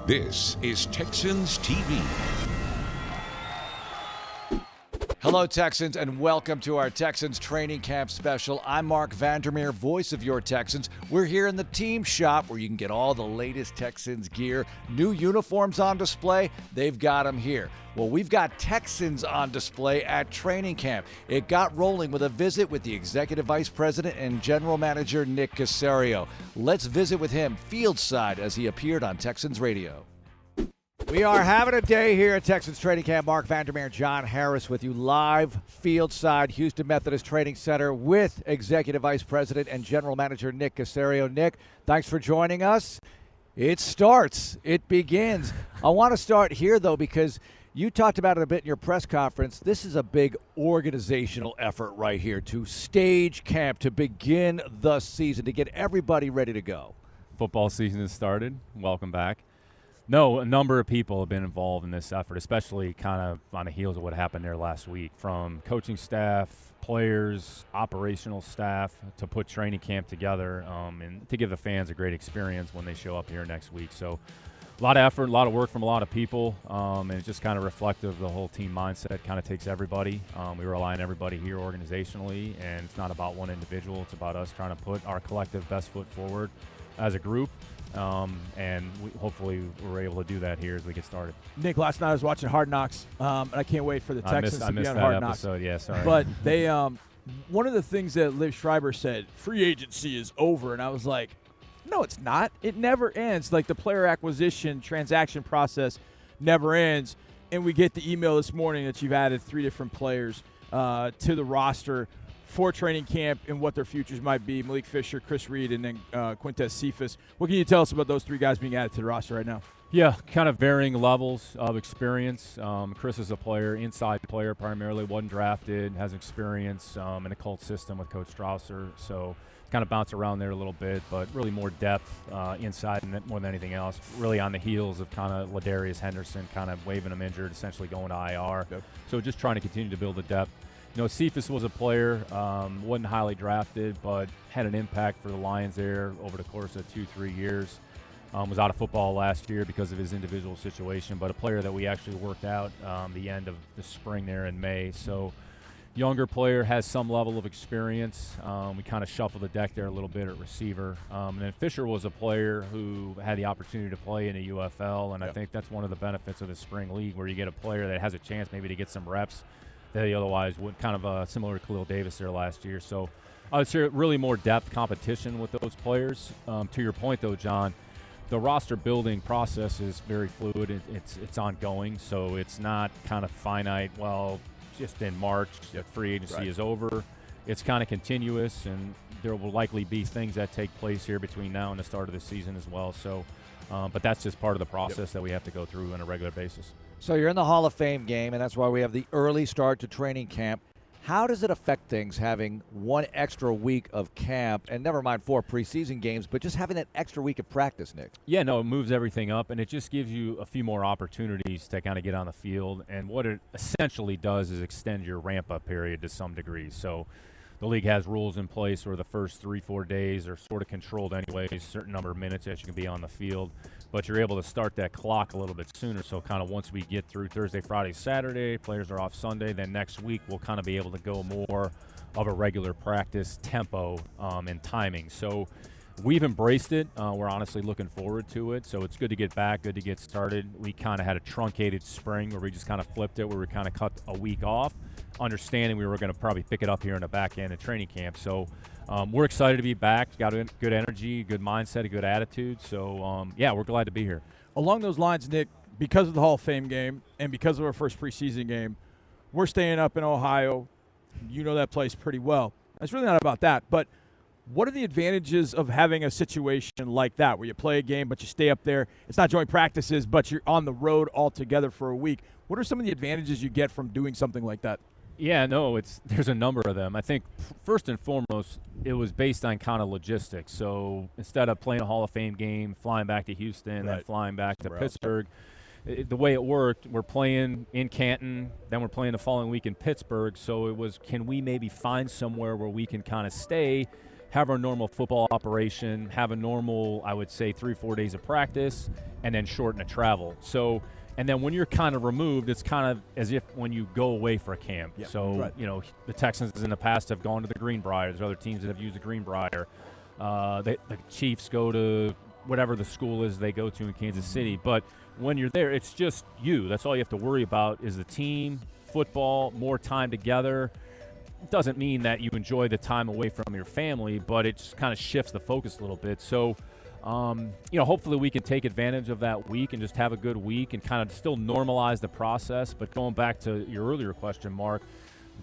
This is Texans TV. Hello, Texans, and welcome to our Texans training camp special. I'm Mark Vandermeer, voice of your Texans. We're here in the team shop where you can get all the latest Texans gear. New uniforms on display, they've got them here. Well, we've got Texans on display at training camp. It got rolling with a visit with the Executive Vice President and General Manager Nick Caserio. Let's visit with him field side as he appeared on Texans Radio. We are having a day here at Texans Training Camp. Mark Vandermeer, John Harris with you live field side, Houston Methodist Training Center with Executive Vice President and General Manager Nick Caserio. Nick, thanks for joining us. It starts. It begins. I want to start here, though, because you talked about it a bit in your press conference. This is a big organizational effort right here to stage camp, to begin the season, to get everybody ready to go. Football season has started. Welcome back. No, a number of people have been involved in this effort, especially kind of on the heels of what happened there last week, from coaching staff, players, operational staff, to put training camp together and to give the fans a great experience when they show up here next week. So a lot of effort, a lot of work from a lot of people, and it's just kind of reflective of the whole team mindset. Kind of takes everybody. We rely on everybody here organizationally, and it's not about one individual. It's about us trying to put our collective best foot forward as a group. And hopefully we're able to do that here as we get started. Nick, last night I was watching Hard Knocks, and I can't wait for the Texans to be on Hard Knocks. Yeah, sorry. But they, one of the things that Liv Schreiber said, free agency is over, and I was like, no, it's not. It never ends. Like, the player acquisition transaction process never ends. And we get the email this morning that you've added 3 different players to the roster for training camp and what their futures might be: Malik Fisher, Chris Reed, and then Quintez Cephas. What can you tell us about those 3 guys being added to the roster right now? Yeah, kind of varying levels of experience. Chris is a player, inside player primarily, wasn't drafted, has experience in a cult system with Coach Strausser, so kind of bounce around there a little bit, but really more depth inside more than anything else. Really on the heels of kind of Ladarius Henderson kind of waving him injured, essentially going to IR. Yep. So just trying to continue to build the depth. You know, Cephas was a player, wasn't highly drafted, but had an impact for the Lions there over the course of 2-3 years. Was out of football last year because of his individual situation, but a player that we actually worked out the end of the spring there in May. So younger player, has some level of experience. We kind of shuffled the deck there a little bit at receiver. And then Fisher was a player who had the opportunity to play in the UFL, and I think that's one of the benefits of the spring league, where you get a player that has a chance maybe to get some reps that he otherwise would, kind of similar to Khalil Davis there last year. So I would say really more depth competition with those players. To your point, though, John, the roster building process is very fluid. It's ongoing, so it's not kind of finite, well, just in March that free agency is over. It's kind of continuous, and there will likely be things that take place here between now and the start of the season as well. So, but that's just part of the process that we have to go through on a regular basis. So you're in the Hall of Fame game, and that's why we have the early start to training camp. How does it affect things having one extra week of camp, and never mind 4 preseason games, but just having that extra week of practice, Nick? Yeah, no, it moves everything up, and it just gives you a few more opportunities to kind of get on the field. And what it essentially does is extend your ramp-up period to some degree. So the league has rules in place where the first 3-4 days are sort of controlled anyways, a certain number of minutes that you can be on the field. But you're able to start that clock a little bit sooner. So kind of once we get through Thursday, Friday, Saturday, players are off Sunday, then next week we'll kind of be able to go more of a regular practice tempo and timing. So we've embraced it. We're honestly looking forward to it. So it's good to get back, good to get started. We kind of had a truncated spring where we just kind of flipped it, where we kind of cut a week off, understanding we were going to probably pick it up here in the back end of training camp. So we're excited to be back. Got a good energy, good mindset, a good attitude. So, yeah, we're glad to be here. Along those lines, Nick, because of the Hall of Fame game and because of our first preseason game, we're staying up in Ohio. You know that place pretty well. It's really not about that, but what are the advantages of having a situation like that where you play a game but you stay up there? It's not joint practices, but you're on the road altogether for a week. What are some of the advantages you get from doing something like that? Yeah, no, there's a number of them. I think first and foremost, it was based on kind of logistics. So instead of playing a Hall of Fame game, flying back to Houston, and flying back to Pittsburgh, the way it worked, we're playing in Canton, then we're playing the following week in Pittsburgh. So it was, can we maybe find somewhere where we can kind of stay, have our normal football operation, have a normal, I would say, 3-4 days of practice, and then shorten the travel. So, and then when you're kind of removed, it's kind of as if when you go away for a camp. Yep. So, Right. The Texans in the past have gone to the Greenbrier. There's other teams that have used the Greenbrier. The Chiefs go to whatever the school is they go to in Kansas City. But when you're there, it's just you. That's all you have to worry about is the team, football, more time together. It doesn't mean that you enjoy the time away from your family, but it just kind of shifts the focus a little bit. So, hopefully we can take advantage of that week and just have a good week and kind of still normalize the process. But going back to your earlier question, Mark,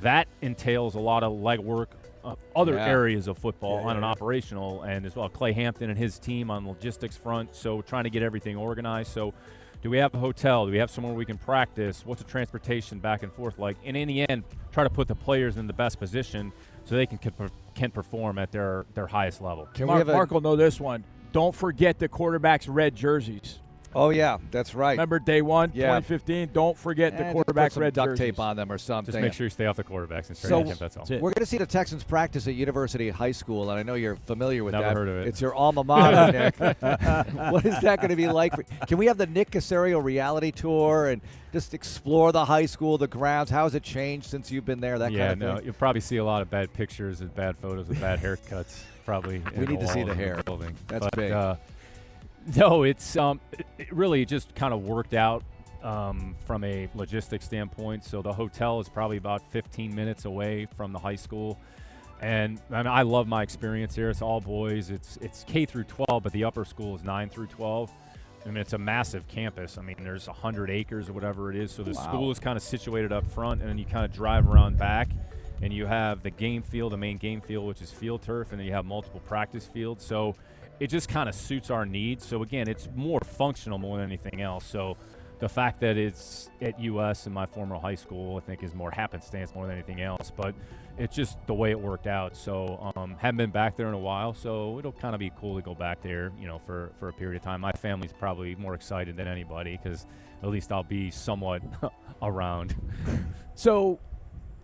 that entails a lot of legwork of other areas of football on an operational, and as well Clay Hampton and his team on the logistics front. So trying to get everything organized. So do we have a hotel? Do we have somewhere we can practice? What's the transportation back and forth like? And in the end, try to put the players in the best position so they can perform at their highest level. Mark will know this one. Don't forget the quarterback's red jerseys. Oh, yeah, that's right. Remember day one, 2015? Don't forget the quarterback's red duct jerseys. tape on them or something. Just make sure you stay off the quarterbacks and So that's all. That's it. We're going to see the Texans practice at University High School, and I know you're familiar with that. Never heard of it. It's your alma mater, Nick. What is that going to be like? Can we have the Nick Caserio reality tour and just explore the high school, the grounds? How has it changed since you've been there, that kind of thing? You'll probably see a lot of bad pictures and bad photos of bad haircuts probably. We need to see the hair. Building. That's big. No, it's it really just kind of worked out from a logistics standpoint. So the hotel is probably about 15 minutes away from the high school, and I love my experience here. It's all boys. It's K through 12, but the upper school is 9 through 12. I mean, it's a massive campus. I mean, there's 100 acres or whatever it is. So the school is kind of situated up front, and then you kind of drive around back, and you have the game field, the main game field, which is field turf, and then you have multiple practice fields. So it just kind of suits our needs. So, again, it's more functional more than anything else. So the fact that it's at US and my former high school, I think, is more happenstance more than anything else. But it's just the way it worked out. So haven't been back there in a while, so it'll kind of be cool to go back there, for a period of time. My family's probably more excited than anybody because at least I'll be somewhat around. So,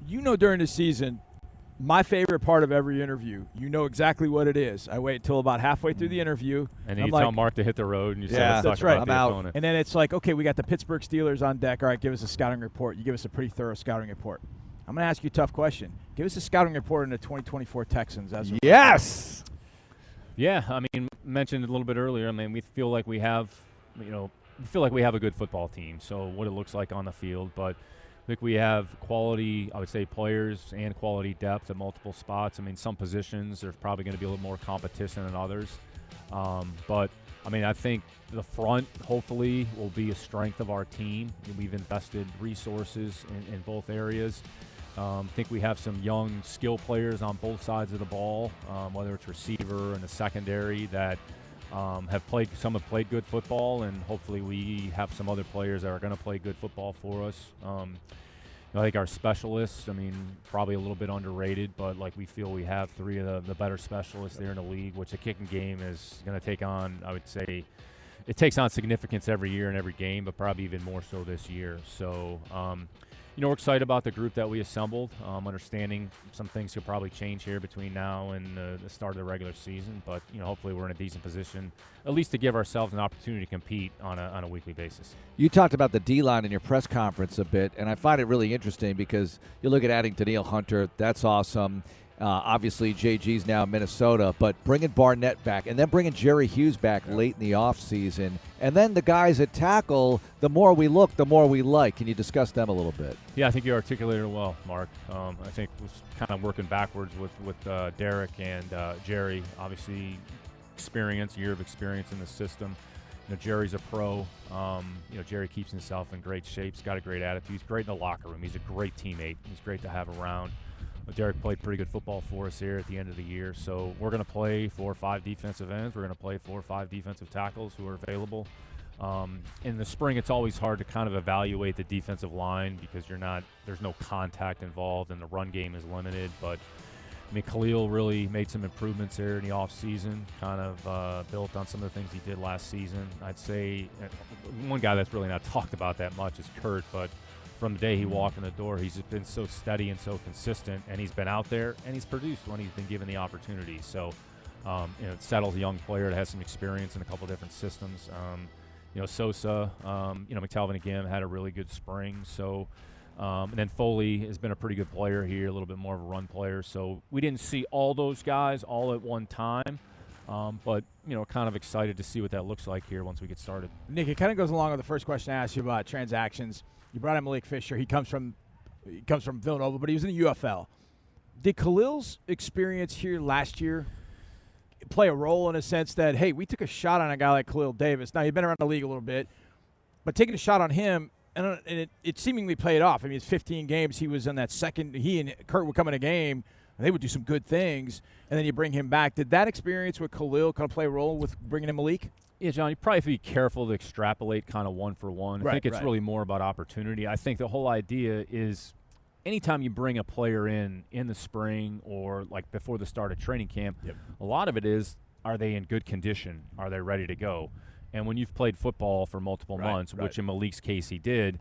during the season, my favorite part of every interview, exactly what it is. I wait until about halfway through the interview. And then you tell Mark to hit the road, and you say, let's that's talk right. about the opponent. And then it's like, okay, we got the Pittsburgh Steelers on deck. All right, give us a scouting report. You give us a pretty thorough scouting report. I'm going to ask you a tough question. Give us a scouting report on the 2024 Texans. Yes! Yeah, I mean, mentioned a little bit earlier. I mean, we feel like we have, a good football team. So what it looks like on the field, but I think we have quality, I would say, players and quality depth at multiple spots. I mean, some positions there's probably going to be a little more competition than others. But, I mean, I think the front hopefully will be a strength of our team. We've invested resources in both areas. I think we have some young skill players on both sides of the ball, whether it's receiver and the secondary that have played good football, and hopefully we have some other players that are going to play good football for us. I think our specialists, probably a little bit underrated, but we feel we have three of the better specialists there in the league, which the kicking game is going to take on, I would say, it takes on significance every year in every game, but probably even more so this year. So, we're excited about the group that we assembled, understanding some things could probably change here between now and the start of the regular season. But, hopefully we're in a decent position, at least to give ourselves an opportunity to compete on a weekly basis. You talked about the D-line in your press conference a bit, and I find it really interesting because you look at adding Danielle Hunter. That's awesome. Obviously, JG's now in Minnesota, but bringing Barnett back and then bringing Jerry Hughes back late in the offseason. And then the guys at tackle, the more we look, the more we like. Can you discuss them a little bit? Yeah, I think you articulated it well, Mark. I think it was kind of working backwards with Derek and Jerry. Obviously, year of experience in the system. Jerry's a pro. Jerry keeps himself in great shape. He's got a great attitude. He's great in the locker room. He's a great teammate. He's great to have around. Derek played pretty good football for us here at the end of the year. So we're going to play 4 or 5 defensive ends. We're going to play 4 or 5 defensive tackles who are available. In the spring, it's always hard to kind of evaluate the defensive line because there's no contact involved and the run game is limited. But Khalil really made some improvements there in the offseason, kind of built on some of the things he did last season. I'd say one guy that's really not talked about that much is Kurt, but from the day he walked in the door, he's just been so steady and so consistent, and he's been out there and he's produced when he's been given the opportunity. So, Settle's a young player that has some experience in a couple different systems. Sosa, McTelvin again had a really good spring. So, and then Foley has been a pretty good player here, a little bit more of a run player. So we didn't see all those guys all at one time. But kind of excited to see what that looks like here once we get started. Nick, it kind of goes along with the first question I asked you about transactions. You brought in Malik Fisher. He comes from Villanova, but he was in the UFL. Did Khalil's experience here last year play a role in a sense that, hey, we took a shot on a guy like Khalil Davis? Now, he'd been around the league a little bit, but taking a shot on him, and it seemingly played off. I mean, it's 15 games. He was on that second. He and Kurt would come in a game, and they would do some good things, and then you bring him back. Did that experience with Khalil kind of play a role with bringing in Malik? Yeah, John, you probably have to be careful to extrapolate kind of one for one. I think it's really more about opportunity. I think the whole idea is anytime you bring a player in the spring or like before the start of training camp, a lot of it is, are they in good condition? Are they ready to go? And when you've played football for multiple months, which in Malik's case he did,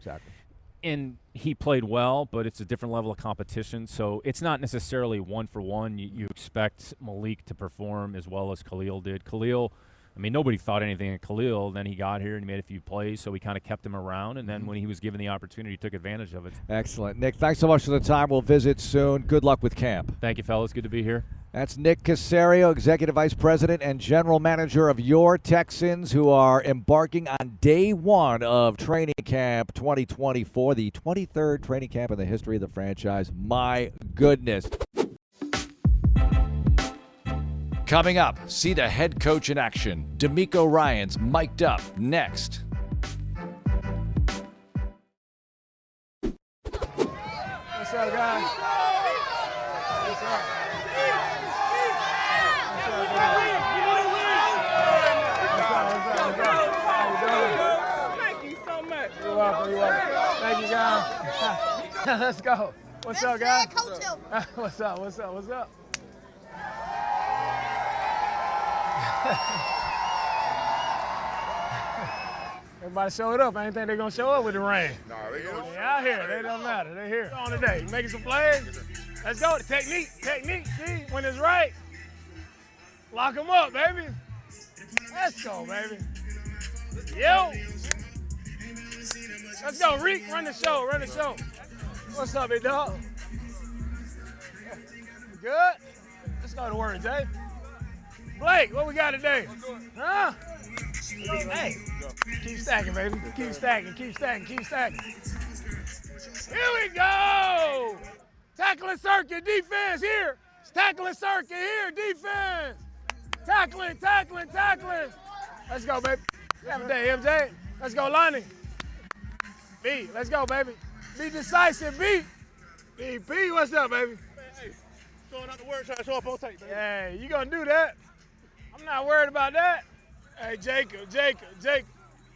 and he played well, but it's a different level of competition. So it's not necessarily one for one. You expect Malik to perform as well as Khalil did. Khalil, I mean, nobody thought anything of Khalil. Then he got here and he made a few plays, so we kind of kept him around. And then when he was given the opportunity, he took advantage of it. Excellent. Nick, thanks so much for the time. We'll visit soon. Good luck with camp. Thank you, fellas. Good to be here. That's Nick Caserio, Executive Vice President and General Manager of your Texans, who are embarking on day one of training camp 2024, the 23rd training camp in the history of the franchise. My goodness. Coming up, see the head coach in action. DeMeco Ryans mic'd up next. What's up, guys? What's up? Thank you so much. You're welcome. Thank you, guys. Let's go. What's up, guys? What's up? Everybody showed up. I didn't think they're going to show up with the rain. No, they go. They're out here. They don't matter. They're here on today. Making some plays. Let's go. Technique. See, when it's right, lock them up, baby. Let's go, baby. Yo. Let's go, Reek. Run the show. What's up, big dog? Good? Let's go to work, Jay. Blake, what we got today? Huh? Hey, keep stacking, baby. Keep stacking. Here we go. Tackling circuit, defense here. Tackling circuit here, defense. Tackling. Let's go, baby. Have a day, MJ. Let's go, Lonnie. B, let's go, baby. Be decisive, B. B, what's up, baby? Hey, showing out the word, trying to show up on tape, baby. Hey, you gonna do that? I'm not worried about that. Hey, Jacob,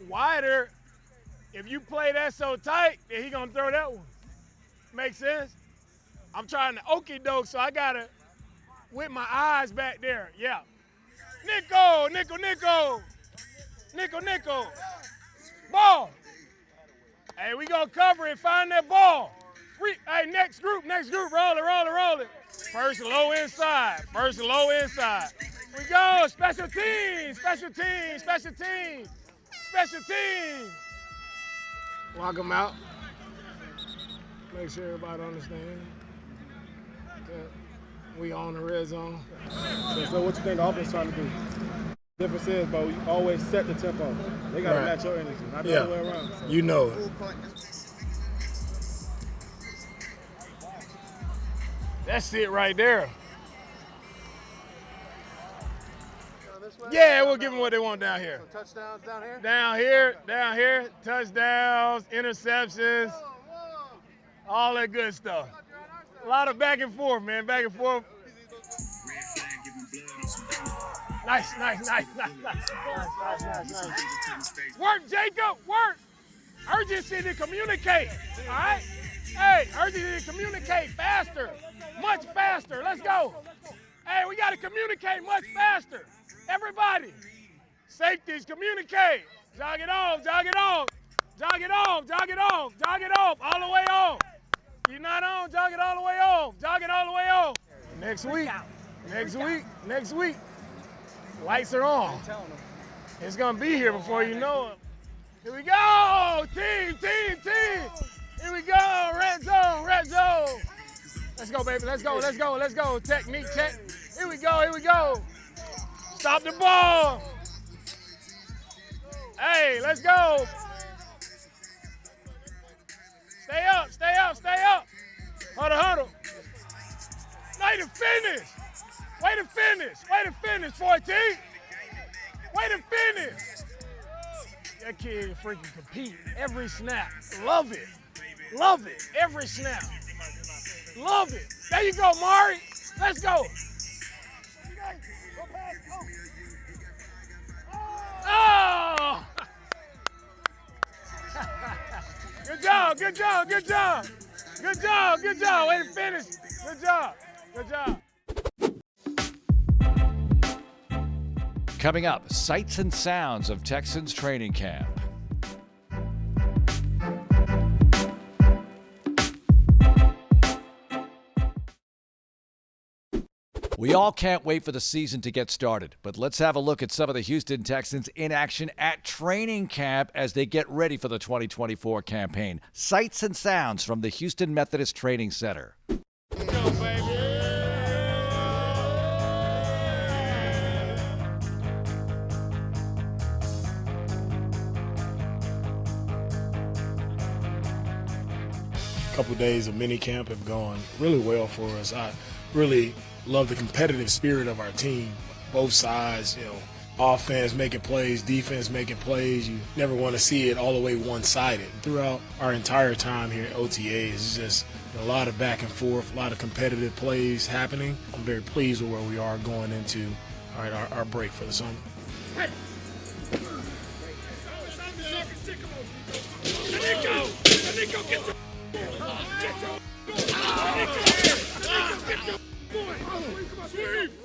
wider. If you play that so tight, then he gonna throw that one. Make sense? I'm trying to okie doke, so I gotta with my eyes back there. Yeah. Nico. Ball. Hey, we gonna cover it, find that ball. Hey, next group, roll it. First low inside. We go, special teams. Walk them out. Make sure everybody understands. We on the red zone. So what you think the offense trying to do? Difference is, but we always set the tempo. They got to match your energy, not the other way around. So. You know it. That's it right there. Yeah, we'll give them what they want down here. So touchdowns down here? Down here. Touchdowns, interceptions, all that good stuff. A lot of back and forth, man. Back and forth. Nice. Work, Jacob, work. Urgency to communicate, all right? Hey, urgency to communicate faster, much faster. Let's go. Hey, we got to communicate much faster. Everybody. Safeties, communicate. Jog it on. Jog it off, jog it off, jog it off, all the way off. You're not on, jog it all the way off, jog it all the way off. Next week, next week, lights are on. It's gonna be here before you know it. Here we go, team. Here we go, red zone. Let's go, baby, let's go. Technique check. Here we go. Stop the ball. Hey, let's go. Stay up. Huddle. Way to finish, 14. Way to finish. That kid freaking compete every snap. Love it. Every snap. Love it. There you go, Mari. Let's go. Oh! Good job. Way to finish. Good job. Coming up, sights and sounds of Texans training camp. We all can't wait for the season to get started, but let's have a look at some of the Houston Texans in action at training camp as they get ready for the 2024 campaign. Sights and sounds from the Houston Methodist Training Center. Go, baby. Couple days of mini camp have gone really well for us. I really love the competitive spirit of our team. Both sides, offense making plays, defense making plays. You never want to see it all the way one-sided. Throughout our entire time here at OTAs, it's just a lot of back and forth, a lot of competitive plays happening. I'm very pleased with where we are going into our break for the summer.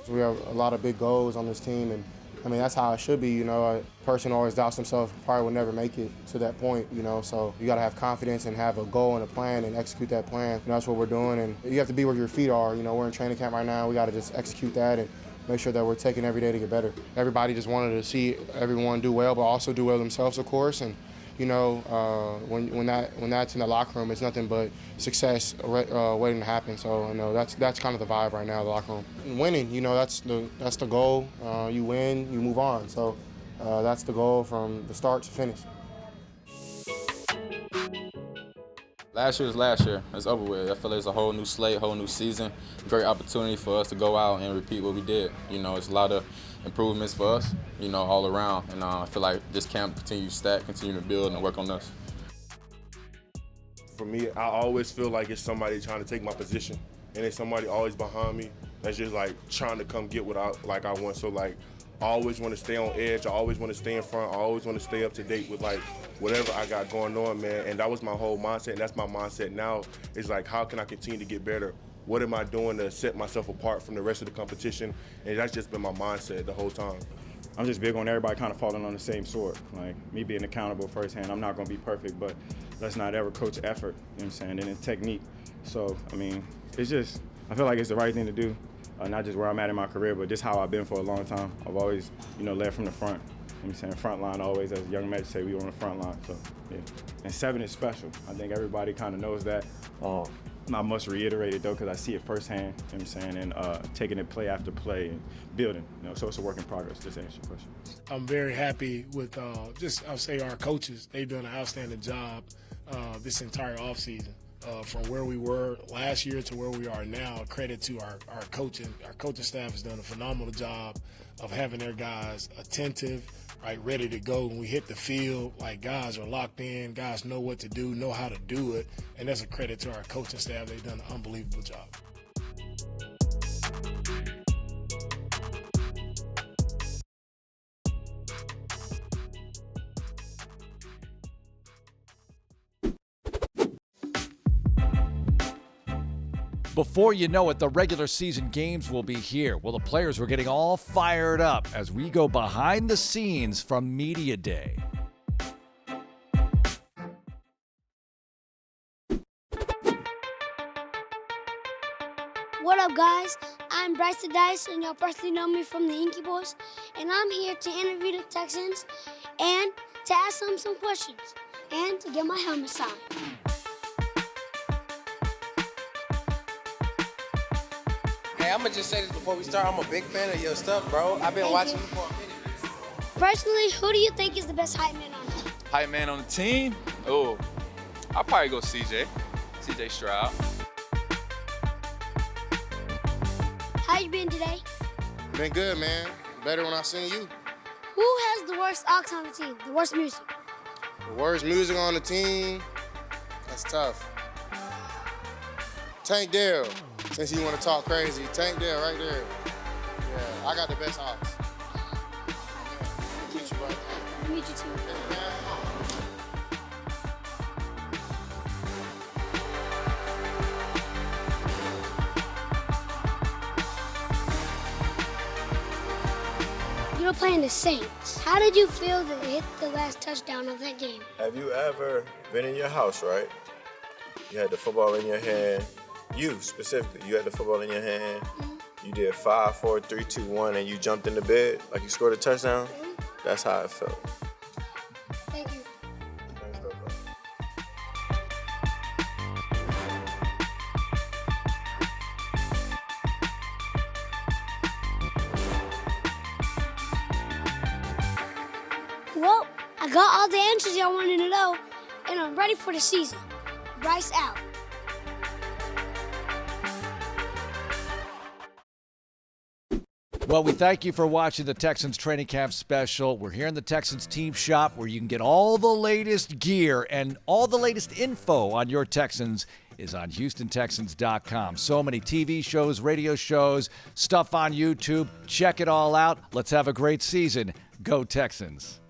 We have a lot of big goals on this team, and I mean, that's how it should be. A person always doubts himself, probably will never make it to that point, so you got to have confidence and have a goal and a plan and execute that plan. That's what we're doing, and you have to be where your feet are. We're in training camp right now. We got to just execute that and make sure that we're taking every day to get better. Everybody just wanted to see everyone do well, but also do well themselves, of course, and when that's in the locker room, it's nothing but success waiting to happen. So that's kind of the vibe right now, the locker room. And winning, that's the goal. You win, you move on. So that's the goal from the start to finish. Last year is last year. It's over with. I feel like it's a whole new slate, whole new season. Great opportunity for us to go out and repeat what we did. It's a lot of improvements for us, all around. And I feel like this camp continue to stack, continue to build, and work on us. For me, I always feel like it's somebody trying to take my position, and it's somebody always behind me that's just trying to come get what I want. So I always want to stay on edge. I always want to stay in front. I always want to stay up to date with whatever I got going on, man. And that was my whole mindset, and that's my mindset now. It's how can I continue to get better? What am I doing to set myself apart from the rest of the competition? And that's just been my mindset the whole time. I'm just big on everybody kind of falling on the same sword. Me being accountable firsthand. I'm not going to be perfect, but let's not ever coach effort, and then technique. So, it's just, I feel like it's the right thing to do. Not just where I'm at in my career, but just how I've been for a long time. I've always, led from the front. Front line always, as young men say, we were on the front line. So, yeah. And 7 is special. I think everybody kind of knows that. I must reiterate it, though, because I see it firsthand, and taking it play after play and building. So it's a work in progress, just to answer your question. I'm very happy with I'll say our coaches. They've done an outstanding job this entire offseason. From where we were last year to where we are now, credit to our coaching. Our coaching staff has done a phenomenal job of having their guys attentive, ready to go. When we hit the field, guys are locked in, guys know what to do, know how to do it, and that's a credit to our coaching staff. They've done an unbelievable job. Before you know it, the regular season games will be here. Well, the players were getting all fired up as we go behind the scenes from Media Day. guys? I'm Bryce the Dice, and y'all personally know me from the Hinky Boys. And I'm here to interview the Texans and to ask them some questions and to get my helmet signed. Hey, I'm going to just say this before we start. I'm a big fan of your stuff, bro. I've been watching you for a minute. Personally, who do you think is the best hype man on the team? Hype man on the team? Oh, I'll probably go CJ Stroud. How you been today? Been good, man. Better when I seen you. Who has the worst aux on the team? The worst music? The worst music on the team, that's tough. Tank Dell, since you want to talk crazy. Tank Dell right there. Yeah, I got the best aux. Yeah. Meet you right there. Meet you too. You're playing the Saints. How did you feel to hit the last touchdown of that game? Have you ever been in your house, right? You had the football in your hand. You specifically, you had the football in your hand. You did 5, 4, 3, 2, 1, and you jumped in the bed like you scored a touchdown. That's how it felt. Thank you. Thanks, bro. Well, I got all the answers y'all wanted to know, and I'm ready for the season. Bryce out. Well, we thank you for watching the Texans Training Camp Special. We're here in the Texans Team Shop where you can get all the latest gear and all the latest info on your Texans is on HoustonTexans.com. So many TV shows, radio shows, stuff on YouTube. Check it all out. Let's have a great season. Go Texans.